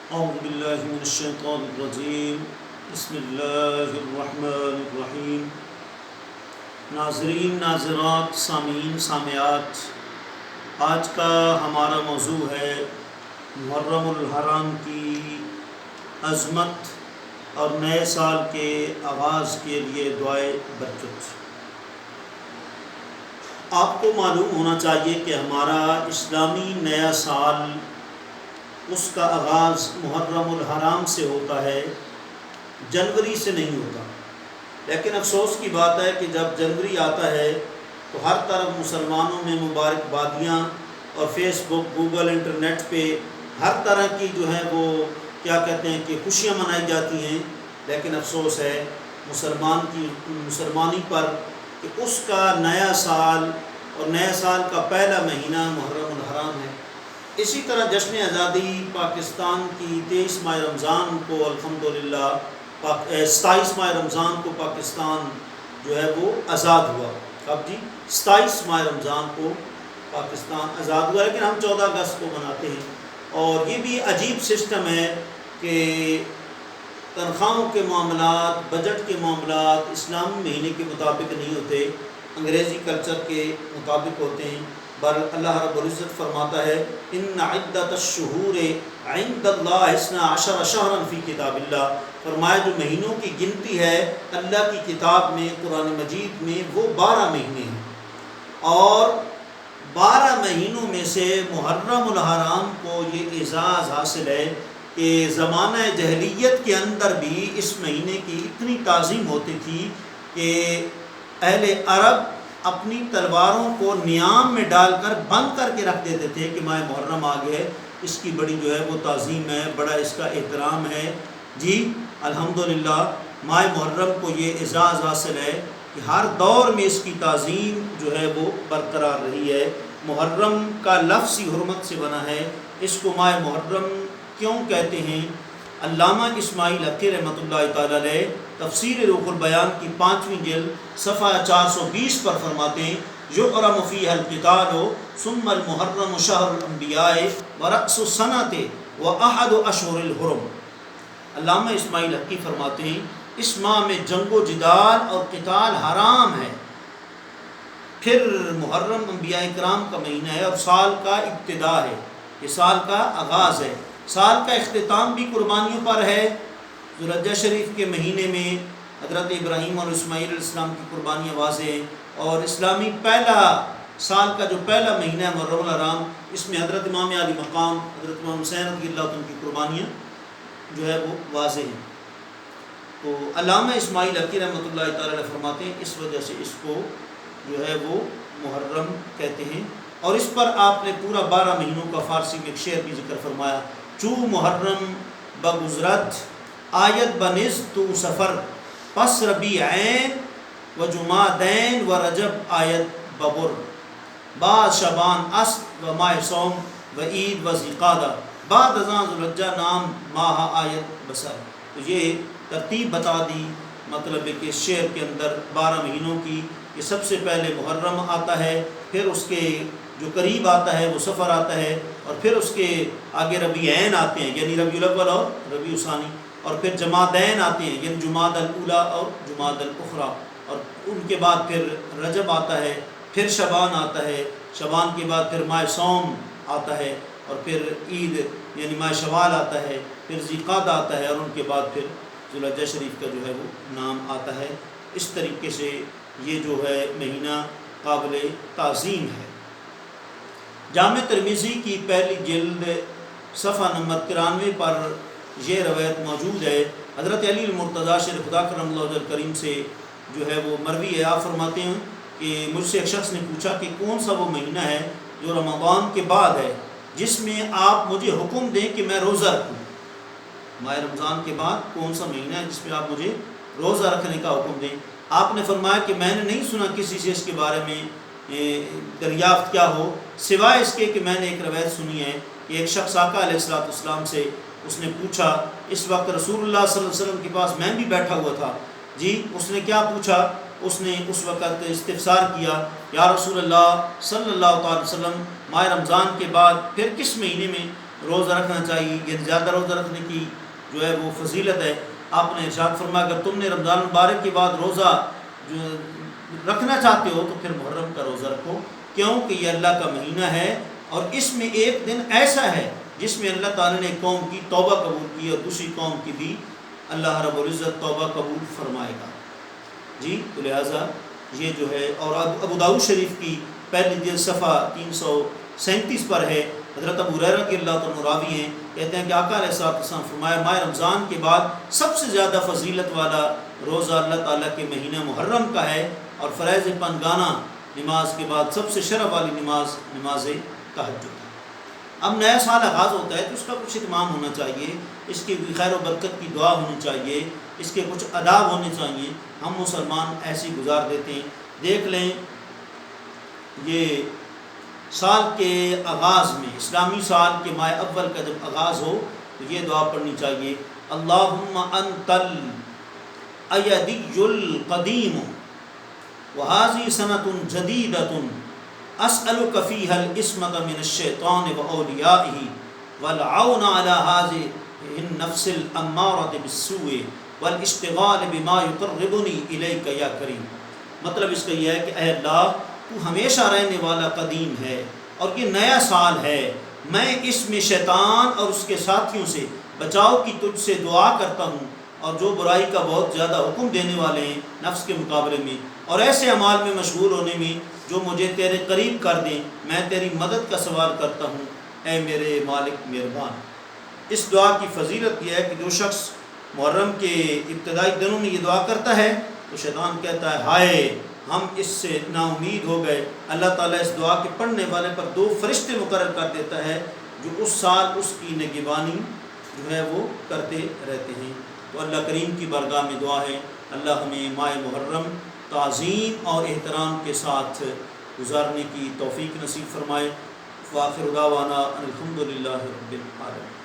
اعوذ باللہ من الشیطان الرجیم بسم اللہ الرحمن الرحیم۔ ناظرین، ناظرات، سامعین، سامعات، آج کا ہمارا موضوع ہے محرم الحرام کی عظمت اور نئے سال کے آغاز کے لیے دعائے برکت۔ آپ کو معلوم ہونا چاہیے کہ ہمارا اسلامی نیا سال، اس کا آغاز محرم الحرام سے ہوتا ہے، جنوری سے نہیں ہوتا۔ لیکن افسوس کی بات ہے کہ جب جنوری آتا ہے تو ہر طرف مسلمانوں میں مبارکبادیاں اور فیس بک، گوگل، انٹرنیٹ پہ ہر طرح کی جو ہے وہ کیا کہتے ہیں کہ خوشیاں منائی جاتی ہیں، لیکن افسوس ہے مسلمانی پر کہ اس کا نیا سال اور نئے سال کا پہلا مہینہ محرم الحرام ہے۔ اسی طرح جشن آزادی پاکستان کی 23 ماہ رمضان کو الحمدللہ 27 ماہ رمضان کو پاکستان جو ہے وہ آزاد ہوا۔ اب جی 27 ماہ رمضان کو پاکستان آزاد ہوا، لیکن ہم 14 اگست کو مناتے ہیں۔ اور یہ بھی عجیب سسٹم ہے کہ تنخواہوں کے معاملات، بجٹ کے معاملات اسلامی مہینے کے مطابق نہیں ہوتے، انگریزی کلچر کے مطابق ہوتے ہیں۔ بل اللہ رب العزت فرماتا ہے ان عدت الشہور عند اللہ 12 شہرا فی کتاب اللہ، فرمایا جو مہینوں کی گنتی ہے اللہ کی کتاب میں، قرآن مجید میں، وہ 12 مہینے ہیں، اور 12 مہینوں میں سے محرم الحرام کو یہ اعزاز حاصل ہے کہ زمانہ جاہلیت کے اندر بھی اس مہینے کی اتنی تعظیم ہوتی تھی کہ اہل عرب اپنی تلواروں کو نیام میں ڈال کر بند کر کے رکھ دیتے تھے کہ ماہ محرم آ گئے، اس کی بڑی جو ہے وہ تعظیم ہے، بڑا اس کا احترام ہے۔ جی الحمدللہ ماہ محرم کو یہ اعزاز حاصل ہے کہ ہر دور میں اس کی تعظیم جو ہے وہ برقرار رہی ہے۔ محرم کا لفظ ہی حرمت سے بنا ہے۔ اس کو ماہ محرم کیوں کہتے ہیں؟ علامہ اسماعیل حقی رحمۃ اللہ تعالی علیہ تفسیر روح البیان کی 5ویں جلد صفحہ 420 پر فرماتے ہیں یحرم فیہ القتال ثم المحرم شہر الانبیاء ورأس السنۃ واحد اشہر الحرم۔ علامہ اسماعیل حقی فرماتے ہیں اس ماہ میں جنگ و جدال اور قتال حرام ہے، پھر محرم انبیاء کرام کا مہینہ ہے اور سال کا ابتدا ہے، یہ سال کا آغاز ہے۔ سال کا اختتام بھی قربانیوں پر ہے۔ ذوالحجہ شریف کے مہینے میں حضرت ابراہیم اور اسماعیل علیہ السلام کی قربانیاں واضح ہیں، اور اسلامی پہلا سال کا جو پہلا مہینہ ہے محرم الحرام، اس میں حضرت امام علی مقام، حضرت امام حسین رضی اللہ عنہ کی قربانیاں جو ہے وہ واضح ہیں۔ تو علامہ اسماعیل حقی رحمۃ اللہ تعالی علیہ فرماتے ہیں اس وجہ سے اس کو جو ہے وہ محرم کہتے ہیں۔ اور اس پر آپ نے پورا 12 مہینوں کا فارسی میں ایک شعر بھی ذکر فرمایا، چو محرم بگزرت آیت بنز تو سفر، پس ربیعین و جمادین و رجب آیت ببر، بعد شبان اسد و ماہ سوم و عید و ذیقادہ، بعد ازاں ذوالحجہ نام ماہ آیت بسر۔ تو یہ ترتیب بتا دی، مطلب ہے کہ شعر کے اندر 12 مہینوں کی یہ سب سے پہلے محرم آتا ہے، پھر اس کے جو قریب آتا ہے وہ سفر آتا ہے، اور پھر اس کے آگے ربیعین آتے ہیں یعنی ربیع الاول اور ربیع ثانی، اور پھر جمادین آتے ہیں یعنی جماد الاولیٰ اور جماد الاخریٰ، اور ان کے بعد پھر رجب آتا ہے، پھر شبان آتا ہے، شبان کے بعد پھر ماہ سوم آتا ہے، اور پھر عید یعنی ماہ شوال آتا ہے، پھر ذیقعدہ آتا ہے، اور ان کے بعد پھر ذوالحجہ شریف کا جو ہے وہ نام آتا ہے۔ اس طریقے سے یہ جو ہے مہینہ قابل تعظیم ہے۔ جامع ترمذی کی پہلی جلد صفحہ نمبر 93 پر یہ روایت موجود ہے، حضرت علی المرتضیٰ شیر خدا کرم اللہ وجہ کریم سے جو ہے وہ مروی ہے۔ آپ فرماتے ہیں کہ مجھ سے ایک شخص نے پوچھا کہ کون سا وہ مہینہ ہے جو رمضان کے بعد ہے جس میں آپ مجھے حکم دیں کہ میں روزہ رکھوں؟ ماہ رمضان کے بعد کون سا مہینہ ہے جس میں آپ مجھے روزہ رکھنے کا حکم دیں؟ آپ نے فرمایا کہ میں نے نہیں سنا کسی سے اس کے بارے میں دریافت کیا ہو، سوائے اس کے کہ میں نے ایک روایت سنی ہے کہ ایک شخص آقا علیہ السلام سے اس نے پوچھا، اس وقت رسول اللہ صلی اللہ علیہ وسلم کے پاس میں بھی بیٹھا ہوا تھا، جی اس نے کیا پوچھا؟ اس نے اس وقت استفسار کیا، یا رسول اللہ صلی اللہ تعالی وسلم ماہ رمضان کے بعد پھر کس مہینے میں روزہ رکھنا چاہیے، یہ زیادہ روزہ رکھنے کی جو ہے وہ فضیلت ہے۔ آپ نے ارشاد فرمایا اگر تم نے رمضان مبارک کے بعد روزہ جو رکھنا چاہتے ہو تو پھر محرم کا روزہ رکھو، کیونکہ یہ اللہ کا مہینہ ہے اور اس میں ایک دن ایسا ہے جس میں اللہ تعالیٰ نے ایک قوم کی توبہ قبول کی اور دوسری قوم کی بھی اللہ رب العزت توبہ قبول فرمائے گا۔ جی تو لہٰذا یہ جو ہے، اور ابو داؤد شریف کی پہلی جلد صفحہ 337 پر ہے، حضرت ابو ہریرہ رضی اللہ عنہ راوی ہیں، کہتے ہیں کہ آقا علیہ الصلوۃ والسلام فرمایا ماہ رمضان کے بعد سب سے زیادہ فضیلت والا روزہ اللہ تعالیٰ کے مہینہ محرم کا ہے، اور فرائض پنجگانہ نماز کے بعد سب سے شرف والی نماز نماز تہجد ہے۔ اب نیا سال آغاز ہوتا ہے تو اس کا کچھ اہتمام ہونا چاہیے، اس کی خیر و برکت کی دعا ہونی چاہیے، اس کے کچھ آداب ہونے چاہیے۔ ہم مسلمان ایسے گزار دیتے ہیں۔ دیکھ لیں یہ سال کے آغاز میں، اسلامی سال کے ماہ اول کا جب آغاز ہو تو یہ دعا پڑھنی چاہیے، اللہم انت الایدی القدیم وہذی سنۃ جدیدۃ اسألک فیہا العصمۃ من الشیطان واولیائہ والعون علی ہذہ النفس الامارۃ بالسوء والاشتغال بما یقربنی الیک یا کریم۔ مطلب اس کا یہ ہے کہ اے اللہ تو ہمیشہ رہنے والا قدیم ہے اور یہ نیا سال ہے، میں اس میں شیطان اور اس کے ساتھیوں سے بچاؤ کی تجھ سے دعا کرتا ہوں، اور جو برائی کا بہت زیادہ حکم دینے والے ہیں نفس کے مقابلے میں، اور ایسے اعمال میں مشغول ہونے میں جو مجھے تیرے قریب کر دیں، میں تیری مدد کا سوال کرتا ہوں، اے میرے مالک مہربان۔ اس دعا کی فضیلت یہ ہے کہ جو شخص محرم کے ابتدائی دنوں میں یہ دعا کرتا ہے تو شیطان کہتا ہے ہائے ہم اس سے نا امید ہو گئے۔ اللہ تعالیٰ اس دعا کے پڑھنے والے پر 2 فرشتے مقرر کر دیتا ہے جو اس سال اس کی نگہبانی جو ہے وہ کرتے رہتے ہیں۔ تو اللہ کریم کی بارگاہ میں دعا ہے اللہ ہمیں ماہ محرم تعظیم اور احترام کے ساتھ گزارنے کی توفیق نصیب فرمائے۔ وآخر دعوانا ان الحمد للہ رب العالمین۔